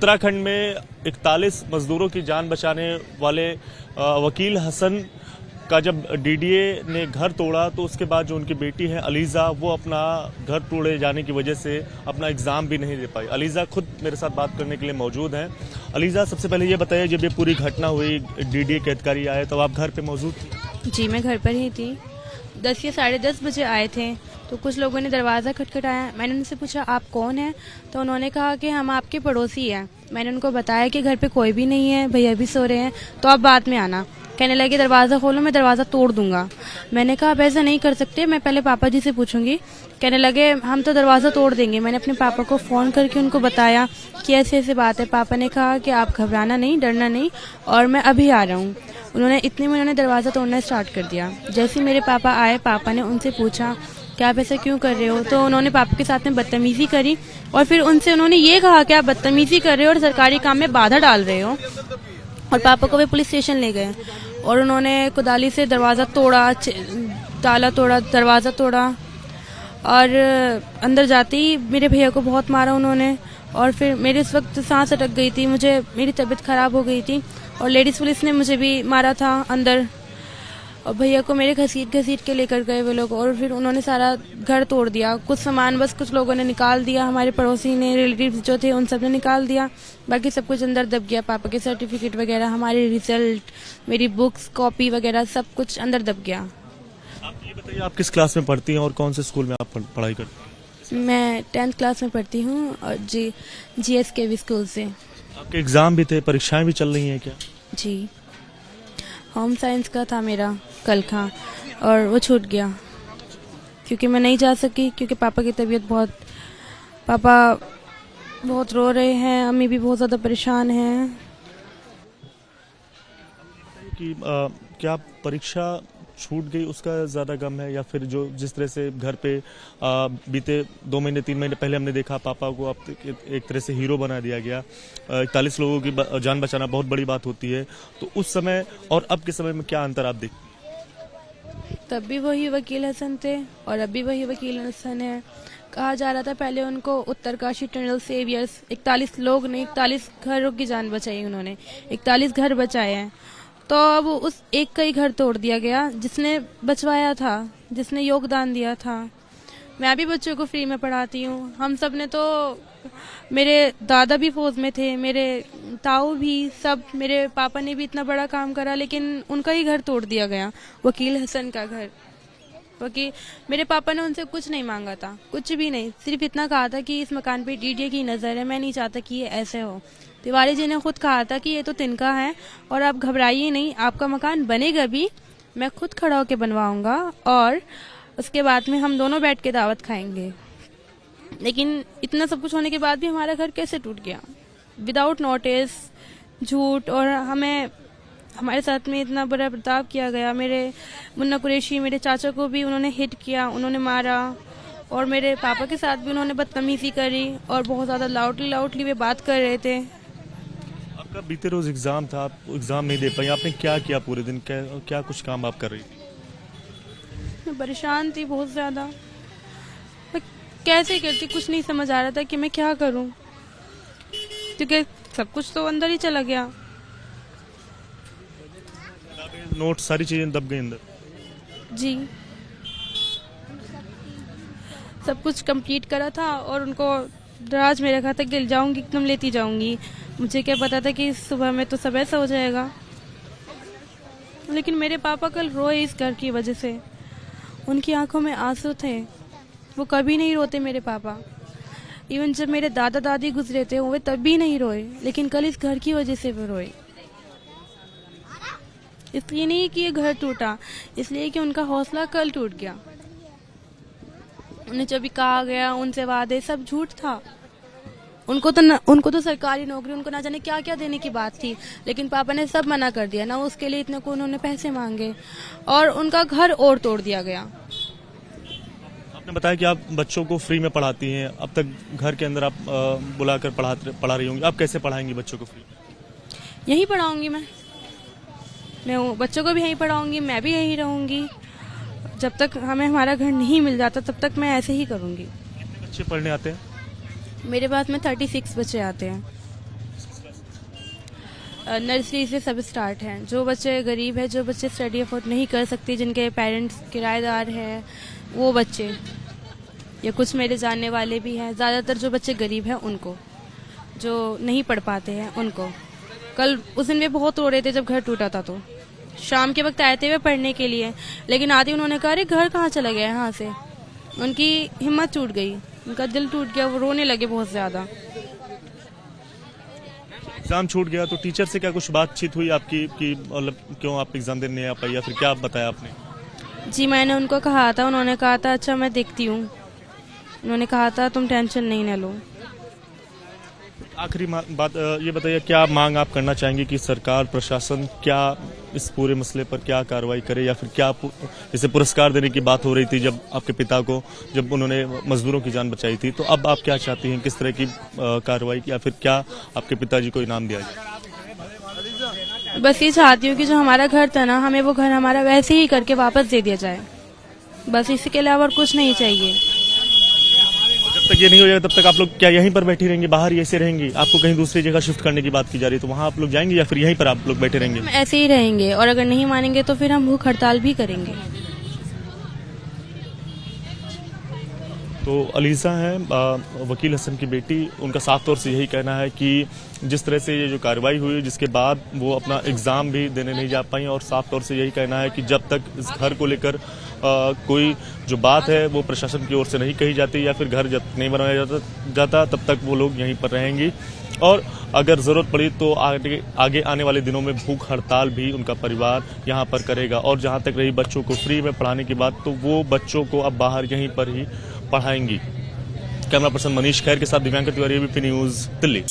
उत्तराखंड में 41 मजदूरों की जान बचाने वाले वकील हसन का जब डीडीए ने घर तोड़ा तो उसके बाद जो उनकी बेटी है अलीजा, वो अपना घर तोड़े जाने की वजह से अपना एग्जाम भी नहीं दे पाई। अलीजा खुद मेरे साथ बात करने के लिए मौजूद हैं। अलीजा, सबसे पहले ये बताइए, जब ये पूरी घटना हुई, डीडीए के अधिकारी आए, तो आप घर पे मौजूद थी? जी, मैं घर पर ही थी। 10 या 10:30 बजे आए थे तो कुछ लोगों ने दरवाज़ा खटखटाया। मैंने उनसे पूछा आप कौन हैं, तो उन्होंने कहा कि हम आपके पड़ोसी हैं। मैंने उनको बताया कि घर पे कोई भी नहीं है, भैया भी सो रहे हैं, तो आप बाद में आना। कहने लगे दरवाज़ा खोलो, मैं दरवाज़ा तोड़ दूंगा। मैंने कहा आप ऐसा नहीं कर सकते, मैं पहले पापा जी से पूछूंगी। कहने लगे हम तो दरवाज़ा तोड़ देंगे। मैंने अपने पापा को फ़ोन करके उनको बताया कि ऐसे ऐसे बात है। पापा ने कहा कि आप घबराना नहीं, डरना नहीं, और मैं अभी आ रहा हूँ। उन्होंने दरवाज़ा तोड़ना स्टार्ट कर दिया। जैसे ही मेरे पापा आए, पापा ने उनसे पूछा कि आप ऐसा क्यों कर रहे हो, तो उन्होंने पापा के साथ में बदतमीजी करी और फिर उनसे उन्होंने ये कहा कि आप बदतमीजी कर रहे हो और सरकारी काम में बाधा डाल रहे हो, और पापा को वे पुलिस स्टेशन ले गए और उन्होंने कुदाली से दरवाज़ा तोड़ा, ताला तोड़ा, दरवाज़ा तोड़ा, और अंदर जाते ही मेरे भैया को बहुत मारा उन्होंने। और फिर मेरे इस वक्त सांस अटक गई थी, मेरी तबीयत ख़राब हो गई थी, और लेडीज़ पुलिस ने मुझे भी मारा था अंदर, और भैया को मेरे घसीट के लेकर गए वो लोग, और फिर उन्होंने सारा घर तोड़ दिया। कुछ सामान बस कुछ लोगों ने निकाल दिया, हमारे पड़ोसी ने, रिलेटिव्स जो थे उन सब ने निकाल दिया, बाकी सब कुछ अंदर दब गया। पापा के सर्टिफिकेट वगैरह, हमारे रिजल्ट, मेरी बुक्स, कॉपी वगैरह सब कुछ अंदर दब गया। आप ये बताइए, आप किस क्लास में पढ़ती हैं और कौन से स्कूल में आप पढ़ाई करती हैं? मैं 10th क्लास में पढ़ती हूँ और GSKV स्कूल से। आपके एग्जाम भी थे, परीक्षाएं भी चल रही हैं क्या? जी, होम साइंस का था मेरा कल का, और वो छूट गया क्योंकि मैं नहीं जा सकी, क्योंकि पापा की तबीयत पापा बहुत रो रहे हैं, अम्मी भी बहुत ज़्यादा परेशान हैं। कि क्या परीक्षा छूट गई उसका ज़्यादा गम है, या फिर जो जिस तरह से घर पे बीते 2 महीने 3 महीने पहले हमने देखा पापा को अब एक तरह से हीरो बना दिया गया। 41 लोगों की जान बचाना बहुत बड़ी बात होती है, तो उस समय और अब के समय में क्या अंतर आप देखते? तब भी वही वकील हसन थे और अब भी वही वकील हसन है। कहा जा रहा था पहले उनको उत्तरकाशी टनल सेवियर्स, 41 लोग ने 41 घरों की जान बचाई, उन्होंने 41 घर बचाए हैं। तो अब उस एक का ही घर तोड़ दिया गया जिसने बचवाया था, जिसने योगदान दिया था। मैं भी बच्चों को फ्री में पढ़ाती हूँ। हम सब ने तो, मेरे दादा भी फौज में थे, मेरे ताऊ भी, सब, मेरे पापा ने भी इतना बड़ा काम करा, लेकिन उनका ही घर तोड़ दिया गया, वकील हसन का घर। क्योंकि मेरे पापा ने उनसे कुछ नहीं मांगा था, कुछ भी नहीं, सिर्फ इतना कहा था कि इस मकान पे डीडीए की नज़र है, मैं नहीं चाहता कि ये ऐसे हो। तिवारी जी ने खुद कहा था कि ये तो तिनका है और आप घबराइए नहीं, आपका मकान बनेगा भी, मैं खुद खड़ा होकर बनवाऊंगा, और उसके बाद में हम दोनों बैठ के दावत खाएंगे। लेकिन इतना सब कुछ होने के बाद भी हमारा घर कैसे टूट गया, विदाउट नोटिस, झूठ, और हमारे साथ में इतना बड़ा बर्ताव किया गया। मेरे मुन्ना कुरैशी, मेरे चाचा को भी उन्होंने हिट किया, उन्होंने मारा, और मेरे पापा के साथ भी उन्होंने बदतमीजी करी और बहुत ज़्यादा लाउडली वे बात कर रहे थे। आपका बीते रोज एग्जाम था, आप एग्जाम नहीं दे पाई, आपने क्या किया पूरे दिन, क्या कुछ काम आप कर रही थी? मैं परेशान थी बहुत ज़्यादा, मैं कैसे करती कुछ नहीं समझ आ रहा था कि मैं क्या करूं, क्योंकि सब कुछ तो अंदर ही चला गया। नोट, सारी चीजें दब गई अंदर? जी, सब कुछ कंप्लीट करा था और उनको दराज में रखा था कि जाऊंगी एकदम लेती जाऊंगी। मुझे क्या पता था कि सुबह में तो सब ऐसा हो जाएगा। लेकिन मेरे पापा कल रोए इस घर की वजह से, उनकी आंखों में आंसू थे, वो कभी नहीं रोते मेरे पापा। इवन जब मेरे दादा दादी गुजरे थे वो तब भी नहीं रोए, लेकिन कल इस घर की वजह से वो रोए। इसलिए नहीं कि ये घर टूटा, इसलिए कि उनका हौसला कल टूट गया। उन्हें जब भी कहा गया, उनसे वादे सब झूठ था। उनको तो सरकारी नौकरी, उनको ना जाने क्या क्या देने की बात थी, लेकिन पापा ने सब मना कर दिया ना, उसके लिए इतने को उन्होंने पैसे मांगे, और उनका घर और तोड़ दिया गया। आपने बताया कि आप बच्चों को फ्री में पढ़ाती हैं, अब तक घर के अंदर आप बुलाकर पढ़ा रही होंगी, आप कैसे पढ़ाएंगी बच्चों को फ्री में? यहीं पढ़ाऊंगी मैं बच्चों को भी यहीं पढ़ाऊंगी, मैं भी यहीं रहूंगी। जब तक हमें हमारा घर नहीं मिल जाता तब तक मैं ऐसे ही करूंगी। कितने बच्चे पढ़ने आते हैं? मेरे पास में 36 बच्चे आते हैं। नर्सरी से सब स्टार्ट है। जो बच्चे गरीब है, जो बच्चे स्टडी अफोर्ड नहीं कर सकते, जिनके पेरेंट्स किराएदार हैं, वो बच्चे, या कुछ मेरे जानने वाले भी हैं, ज़्यादातर जो बच्चे गरीब हैं उनको, जो नहीं पढ़ पाते हैं उनको। कल उस दिन वे बहुत रो रहे थे जब घर टूटा था, तो शाम के वक्त आए थे वे पढ़ने के लिए, लेकिन आते उन्होंने कहा अरे घर कहाँ चला गया यहाँ से। उनकी हिम्मत टूट गई, उनका दिल टूट गया, वो रोने लगे बहुत ज़्यादा। एग्जाम छूट गया तो टीचर से क्या कुछ बातचीत हुई आपकी कि मतलब क्यों आप एग्जाम देने नहीं आ पाई, या फिर क्या बताया आपने? जी मैंने उनको कहा था, उन्होंने कहा था अच्छा मैं देखती हूँ। उन्होंने कहा था तुम टेंशन नहीं न लो। आखिरी बात ये बताइए, क्या मांग आप करना चाहेंगे कि सरकार प्रशासन क्या इस पूरे मसले पर क्या कार्रवाई करे, या फिर क्या जैसे पुरस्कार देने की बात हो रही थी जब आपके पिता को, जब उन्होंने मजदूरों की जान बचाई थी, तो अब आप क्या चाहती हैं, किस तरह की कार्रवाई, या फिर क्या आपके पिताजी को इनाम दिया जाए? बस ये चाहती हूँ कि जो हमारा घर था ना, हमें वो घर हमारा वैसे ही करके वापस दे दिया जाए, बस इसके अलावा और कुछ नहीं चाहिए। जब तक ये नहीं हो जाएगा तब तक आप लोग क्या यहीं पर बैठी रहेंगी, बाहर ही ऐसे रहेंगी? आपको कहीं दूसरी जगह शिफ्ट करने की बात की जा रही है, तो वहाँ आप लोग जाएंगे या फिर यहीं पर आप लोग बैठे रहेंगे? हम ऐसे ही रहेंगे, और अगर नहीं मानेंगे तो फिर हम भूख हड़ताल भी करेंगे। तो अलीज़ा है वकील हसन की बेटी, उनका साफ तौर से यही कहना है कि जिस तरह से ये जो कार्रवाई हुई, जिसके बाद वो अपना एग्ज़ाम भी देने नहीं जा पाई, और साफ तौर से यही कहना है कि जब तक इस घर को लेकर कोई जो बात है वो प्रशासन की ओर से नहीं कही जाती, या फिर घर जब नहीं बनाया जाता तब तक वो लोग यहीं पर रहेंगी, और अगर ज़रूरत पड़ी तो आगे आने वाले दिनों में भूख हड़ताल भी उनका परिवार यहाँ पर करेगा। और जहाँ तक रही बच्चों को फ्री में पढ़ाने की बात, तो वो बच्चों को अब बाहर यहीं पर ही पढ़ाएंगी। कैमरा पर्सन मनीष खैर के साथ दिव्यांकर तिवारी, एबीपी न्यूज़, दिल्ली।